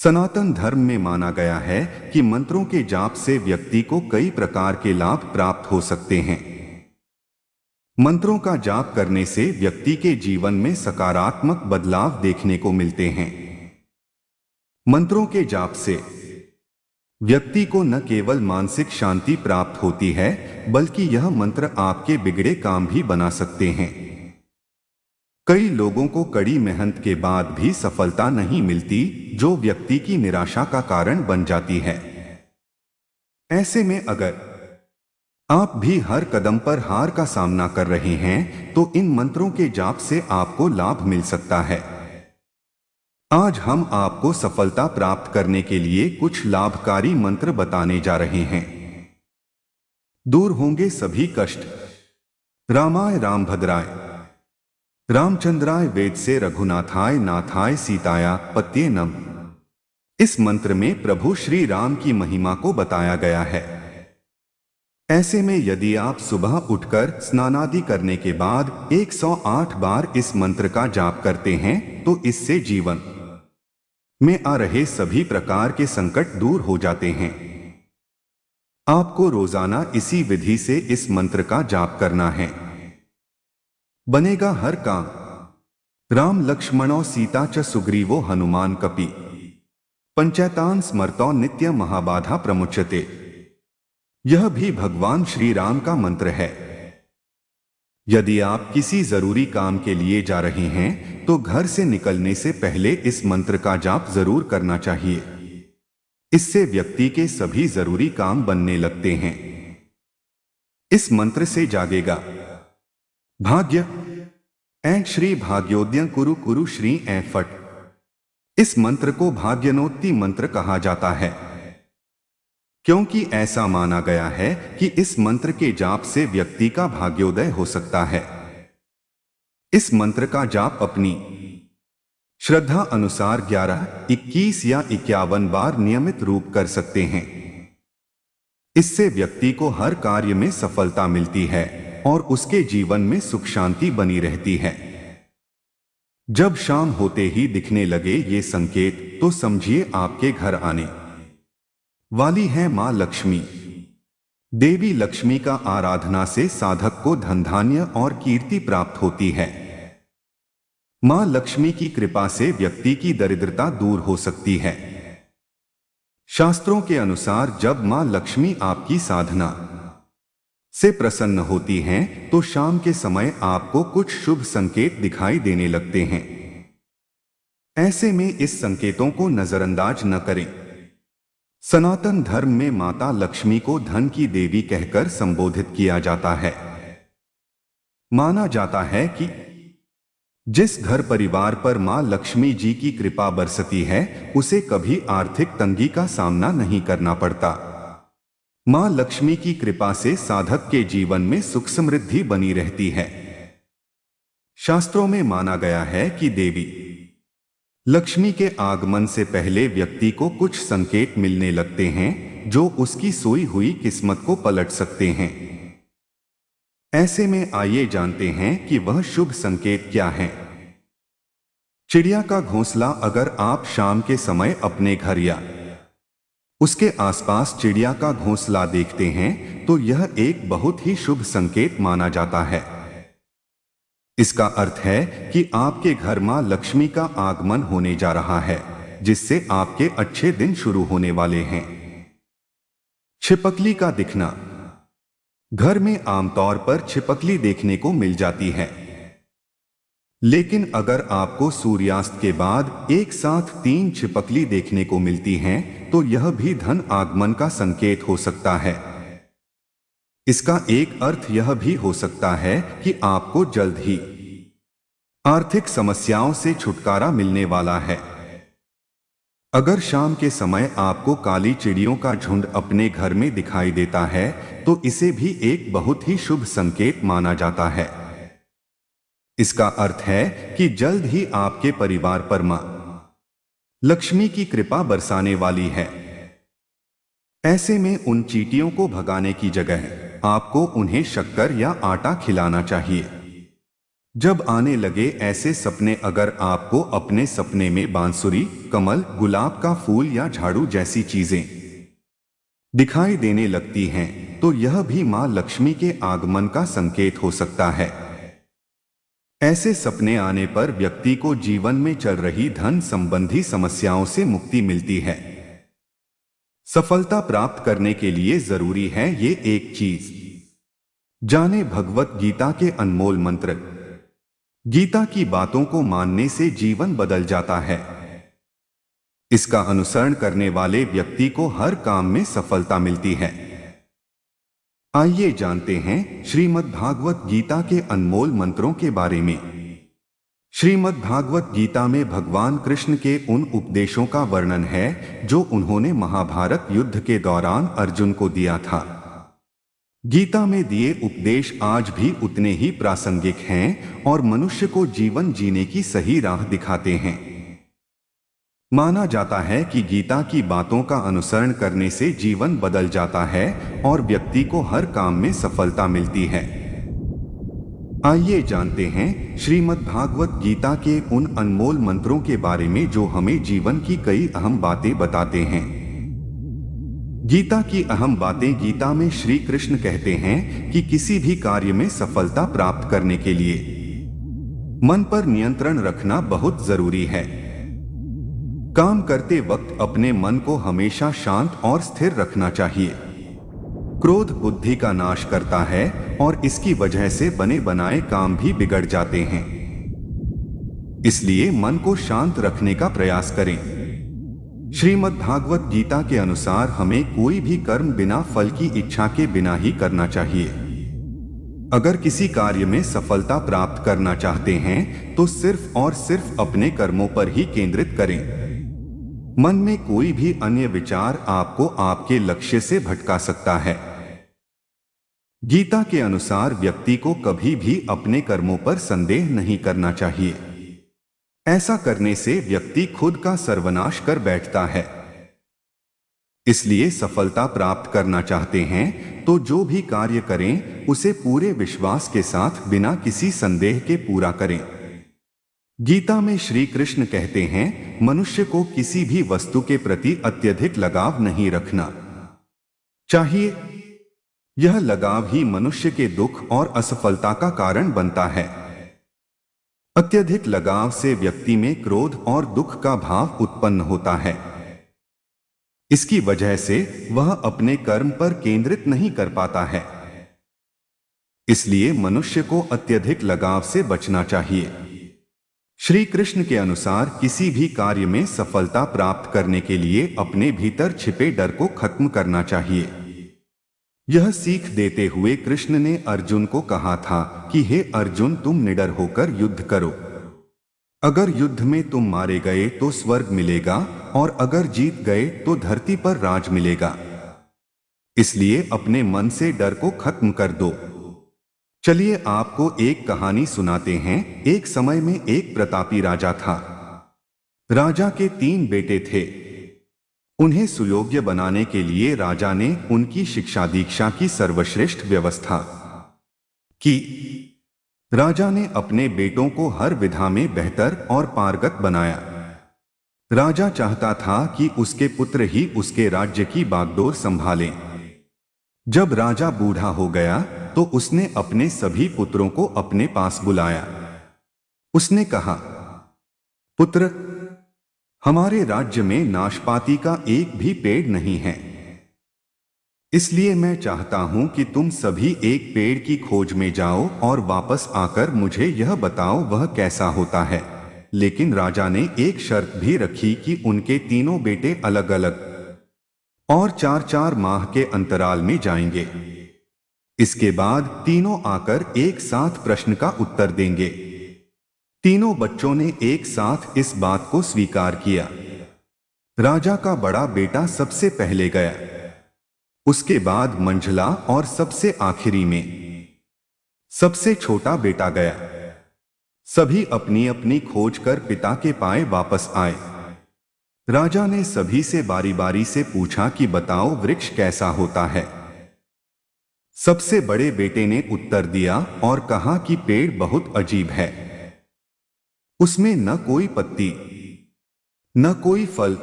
सनातन धर्म में माना गया है कि मंत्रों के जाप से व्यक्ति को कई प्रकार के लाभ प्राप्त हो सकते हैं। मंत्रों का जाप करने से व्यक्ति के जीवन में सकारात्मक बदलाव देखने को मिलते हैं। मंत्रों के जाप से व्यक्ति को न केवल मानसिक शांति प्राप्त होती है, बल्कि यह मंत्र आपके बिगड़े काम भी बना सकते हैं। कई लोगों को कड़ी मेहनत के बाद भी सफलता नहीं मिलती, जो व्यक्ति की निराशा का कारण बन जाती है। ऐसे में अगर आप भी हर कदम पर हार का सामना कर रहे हैं, तो इन मंत्रों के जाप से आपको लाभ मिल सकता है। आज हम आपको सफलता प्राप्त करने के लिए कुछ लाभकारी मंत्र बताने जा रहे हैं। दूर होंगे सभी कष्ट। रामाय रामभद्राय, रामचंद्राय वेद से रघुनाथाय नाथाय सीताया पत्ये नम। इस मंत्र में प्रभु श्री राम की महिमा को बताया गया है। ऐसे में यदि आप सुबह उठकर स्नानादि करने के बाद 108 बार इस मंत्र का जाप करते हैं, तो इससे जीवन में आ रहे सभी प्रकार के संकट दूर हो जाते हैं। आपको रोजाना इसी विधि से इस मंत्र का जाप करना है। बनेगा हर काम। राम लक्ष्मणो सीता च सुग्रीवो हनुमान कपि पंचैतान स्मरतो नित्य महाबाधा प्रमुच्यते। यह भी भगवान श्री राम का मंत्र है। यदि आप किसी जरूरी काम के लिए जा रहे हैं, तो घर से निकलने से पहले इस मंत्र का जाप जरूर करना चाहिए। इससे व्यक्ति के सभी जरूरी काम बनने लगते हैं। इस मंत्र से जागेगा भाग्य। ऐं श्री भाग्योदय कुरु कुरु श्री ऐं फट। इस मंत्र को भाग्यनोत्ति मंत्र कहा जाता है, क्योंकि ऐसा माना गया है कि इस मंत्र के जाप से व्यक्ति का भाग्योदय हो सकता है। इस मंत्र का जाप अपनी श्रद्धा अनुसार 11, 21 या 51 बार नियमित रूप कर सकते हैं। इससे व्यक्ति को हर कार्य में सफलता मिलती है और उसके जीवन में सुख शांति बनी रहती है। जब शाम होते ही दिखने लगे ये संकेत, तो समझिए आपके घर आने वाली है मां लक्ष्मी। देवी लक्ष्मी का आराधना से साधक को धन धान्य और कीर्ति प्राप्त होती है। मां लक्ष्मी की कृपा से व्यक्ति की दरिद्रता दूर हो सकती है। शास्त्रों के अनुसार जब मां लक्ष्मी आपकी साधना से प्रसन्न होती हैं, तो शाम के समय आपको कुछ शुभ संकेत दिखाई देने लगते हैं। ऐसे में इस संकेतों को नजरअंदाज न करें। सनातन धर्म में माता लक्ष्मी को धन की देवी कहकर संबोधित किया जाता है। माना जाता है कि जिस घर परिवार पर मां लक्ष्मी जी की कृपा बरसती है, उसे कभी आर्थिक तंगी का सामना नहीं करना पड़ता। मां लक्ष्मी की कृपा से साधक के जीवन में सुख समृद्धि बनी रहती है। शास्त्रों में माना गया है कि देवी लक्ष्मी के आगमन से पहले व्यक्ति को कुछ संकेत मिलने लगते हैं, जो उसकी सोई हुई किस्मत को पलट सकते हैं। ऐसे में आइए जानते हैं कि वह शुभ संकेत क्या है। चिड़िया का घोंसला। अगर आप शाम के समय अपने घर या उसके आसपास चिड़िया का घोंसला देखते हैं, तो यह एक बहुत ही शुभ संकेत माना जाता है। इसका अर्थ है कि आपके घर मां लक्ष्मी का आगमन होने जा रहा है, जिससे आपके अच्छे दिन शुरू होने वाले हैं। छिपकली का दिखना। घर में आमतौर पर छिपकली देखने को मिल जाती है, लेकिन अगर आपको सूर्यास्त के बाद एक साथ 3 छिपकली देखने को मिलती हैं, तो यह भी धन आगमन का संकेत हो सकता है। इसका एक अर्थ यह भी हो सकता है कि आपको जल्द ही आर्थिक समस्याओं से छुटकारा मिलने वाला है। अगर शाम के समय आपको काली चिड़ियों का झुंड अपने घर में दिखाई देता है, तो इसे भी एक बहुत ही शुभ संकेत माना जाता है। इसका अर्थ है कि जल्द ही आपके परिवार पर मां लक्ष्मी की कृपा बरसाने वाली है। ऐसे में उन चींटियों को भगाने की जगह आपको उन्हें शक्कर या आटा खिलाना चाहिए। जब आने लगे ऐसे सपने, अगर आपको अपने सपने में बांसुरी, कमल, गुलाब का फूल या झाड़ू जैसी चीजें दिखाई देने लगती हैं, तो यह भी मां लक्ष्मी के आगमन का संकेत हो सकता है। ऐसे सपने आने पर व्यक्ति को जीवन में चल रही धन संबंधी समस्याओं से मुक्ति मिलती है। सफलता प्राप्त करने के लिए जरूरी है ये एक चीज। जाने भगवत गीता के अनमोल मंत्र। गीता की बातों को मानने से जीवन बदल जाता है। इसका अनुसरण करने वाले व्यक्ति को हर काम में सफलता मिलती है। आइए जानते हैं श्रीमद् भागवत गीता के अनमोल मंत्रों के बारे में। श्रीमद् भागवत गीता में भगवान कृष्ण के उन उपदेशों का वर्णन है जो उन्होंने महाभारत युद्ध के दौरान अर्जुन को दिया था। गीता में दिए उपदेश आज भी उतने ही प्रासंगिक हैं और मनुष्य को जीवन जीने की सही राह दिखाते हैं। माना जाता है कि गीता की बातों का अनुसरण करने से जीवन बदल जाता है और व्यक्ति को हर काम में सफलता मिलती है। आइए जानते हैं श्रीमद् भागवत गीता के उन अनमोल मंत्रों के बारे में जो हमें जीवन की कई अहम बातें बताते हैं। गीता की अहम बातें। गीता में श्री कृष्ण कहते हैं कि किसी भी कार्य में सफलता प्राप्त करने के लिए मन पर नियंत्रण रखना बहुत जरूरी है। काम करते वक्त अपने मन को हमेशा शांत और स्थिर रखना चाहिए। क्रोध बुद्धि का नाश करता है और इसकी वजह से बने बनाए काम भी बिगड़ जाते हैं। इसलिए मन को शांत रखने का प्रयास करें। श्रीमद् भागवत गीता के अनुसार हमें कोई भी कर्म बिना फल की इच्छा के बिना ही करना चाहिए। अगर किसी कार्य में सफलता प्राप्त करना चाहते हैं तो सिर्फ और सिर्फ अपने कर्मों पर ही केंद्रित करें। मन में कोई भी अन्य विचार आपको आपके लक्ष्य से भटका सकता है। गीता के अनुसार व्यक्ति को कभी भी अपने कर्मों पर संदेह नहीं करना चाहिए। ऐसा करने से व्यक्ति खुद का सर्वनाश कर बैठता है। इसलिए सफलता प्राप्त करना चाहते हैं तो जो भी कार्य करें उसे पूरे विश्वास के साथ बिना किसी संदेह के पूरा करें। गीता में श्री कृष्ण कहते हैं मनुष्य को किसी भी वस्तु के प्रति अत्यधिक लगाव नहीं रखना चाहिए। यह लगाव ही मनुष्य के दुख और असफलता का कारण बनता है। अत्यधिक लगाव से व्यक्ति में क्रोध और दुख का भाव उत्पन्न होता है। इसकी वजह से वह अपने कर्म पर केंद्रित नहीं कर पाता है। इसलिए मनुष्य को अत्यधिक लगाव से बचना चाहिए। श्री कृष्ण के अनुसार किसी भी कार्य में सफलता प्राप्त करने के लिए अपने भीतर छिपे डर को खत्म करना चाहिए। यह सीख देते हुए कृष्ण ने अर्जुन को कहा था कि हे अर्जुन, तुम निडर होकर युद्ध करो। अगर युद्ध में तुम मारे गए तो स्वर्ग मिलेगा और अगर जीत गए तो धरती पर राज मिलेगा। इसलिए अपने मन से डर को खत्म कर दो। चलिए आपको एक कहानी सुनाते हैं। एक समय में एक प्रतापी राजा था। राजा के 3 बेटे थे। उन्हें सुयोग्य बनाने के लिए राजा ने उनकी शिक्षा दीक्षा की सर्वश्रेष्ठ व्यवस्था की। राजा ने अपने बेटों को हर विधा में बेहतर और पारंगत बनाया। राजा चाहता था कि उसके पुत्र ही उसके राज्य की बागडोर संभालें। जब राजा बूढ़ा हो गया तो उसने अपने सभी पुत्रों को अपने पास बुलाया। उसने कहा, पुत्र, हमारे राज्य में नाशपाती का एक भी पेड़ नहीं है। इसलिए मैं चाहता हूं कि तुम सभी एक पेड़ की खोज में जाओ और वापस आकर मुझे यह बताओ वह कैसा होता है। लेकिन राजा ने एक शर्त भी रखी कि उनके तीनों बेटे अलग अलग और 4-4 माह के अंतराल में जाएंगे। इसके बाद तीनों आकर एक साथ प्रश्न का उत्तर देंगे। तीनों बच्चों ने एक साथ इस बात को स्वीकार किया। राजा का बड़ा बेटा सबसे पहले गया, उसके बाद मंझला और सबसे आखिरी में सबसे छोटा बेटा गया। सभी अपनी अपनी खोज कर पिता के पाए वापस आए। राजा ने सभी से बारी बारी से पूछा कि बताओ वृक्ष कैसा होता है। सबसे बड़े बेटे ने उत्तर दिया और कहा कि पेड़ बहुत अजीब है। उसमें न कोई पत्ती, न कोई फल,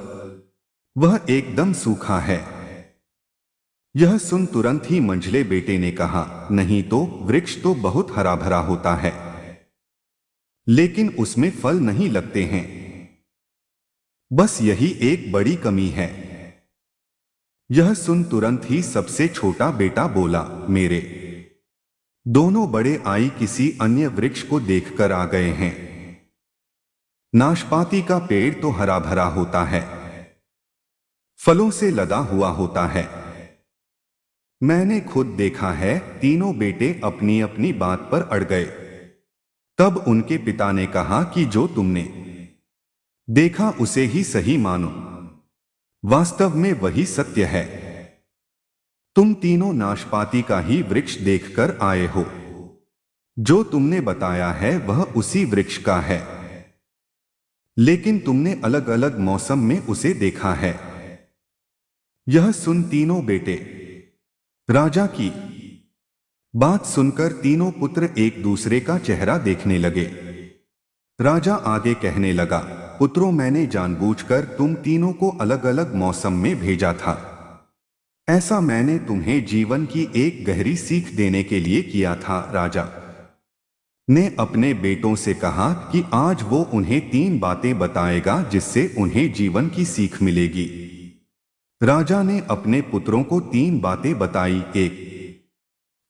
वह एकदम सूखा है। यह सुन तुरंत ही मंझले बेटे ने कहा, नहीं तो वृक्ष तो बहुत हरा भरा होता है, लेकिन उसमें फल नहीं लगते हैं। बस यही एक बड़ी कमी है। यह सुन तुरंत ही सबसे छोटा बेटा बोला, मेरे दोनों बड़े आई किसी अन्य वृक्ष को देखकर आ गए हैं। नाशपाती का पेड़ तो हरा भरा होता है, फलों से लदा हुआ होता है। मैंने खुद देखा है। तीनों बेटे अपनी अपनी बात पर अड़ गए। तब उनके पिता ने कहा कि जो तुमने देखा उसे ही सही मानो, वास्तव में वही सत्य है। तुम तीनों नाशपाती का ही वृक्ष देखकर आए हो। जो तुमने बताया है वह उसी वृक्ष का है, लेकिन तुमने अलग अलग मौसम में उसे देखा है। यह सुन तीनों बेटे राजा की बात सुनकर तीनों पुत्र एक दूसरे का चेहरा देखने लगे। राजा आगे कहने लगा, पुत्रों, मैंने जानबूझकर तुम तीनों को अलग अलग मौसम में भेजा था। ऐसा मैंने तुम्हें जीवन की एक गहरी सीख देने के लिए किया था। राजा ने अपने बेटों से कहा कि आज वो उन्हें 3 बातें बताएगा जिससे उन्हें जीवन की सीख मिलेगी। राजा ने अपने पुत्रों को 3 बातें बताई। 1,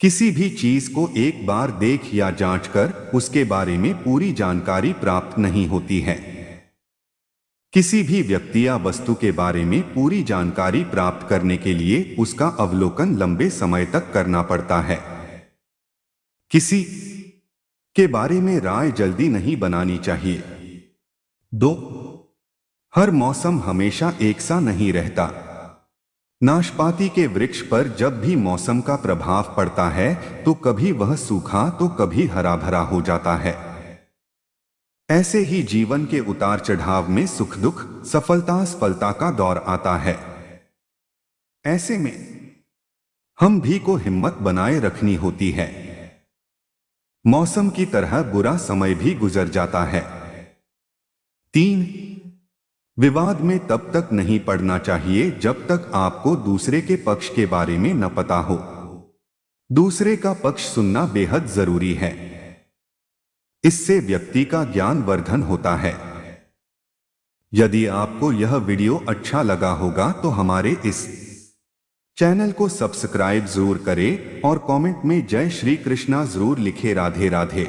किसी भी चीज को एक बार देख या जांच कर उसके बारे में पूरी जानकारी प्राप्त नहीं होती है। किसी भी व्यक्ति या वस्तु के बारे में पूरी जानकारी प्राप्त करने के लिए उसका अवलोकन लंबे समय तक करना पड़ता है। किसी के बारे में राय जल्दी नहीं बनानी चाहिए। 2, हर मौसम हमेशा एक सा नहीं रहता। नाशपाती के वृक्ष पर जब भी मौसम का प्रभाव पड़ता है तो कभी वह सूखा तो कभी हरा भरा हो जाता है। ऐसे ही जीवन के उतार चढ़ाव में सुख दुख, सफलता असफलता का दौर आता है। ऐसे में हम भी को हिम्मत बनाए रखनी होती है। मौसम की तरह बुरा समय भी गुजर जाता है। 3, विवाद में तब तक नहीं पड़ना चाहिए जब तक आपको दूसरे के पक्ष के बारे में न पता हो। दूसरे का पक्ष सुनना बेहद जरूरी है। इससे व्यक्ति का ज्ञान वर्धन होता है। यदि आपको यह वीडियो अच्छा लगा होगा तो हमारे इस चैनल को सब्सक्राइब जरूर करें और कमेंट में जय श्री कृष्णा जरूर लिखें। राधे राधे।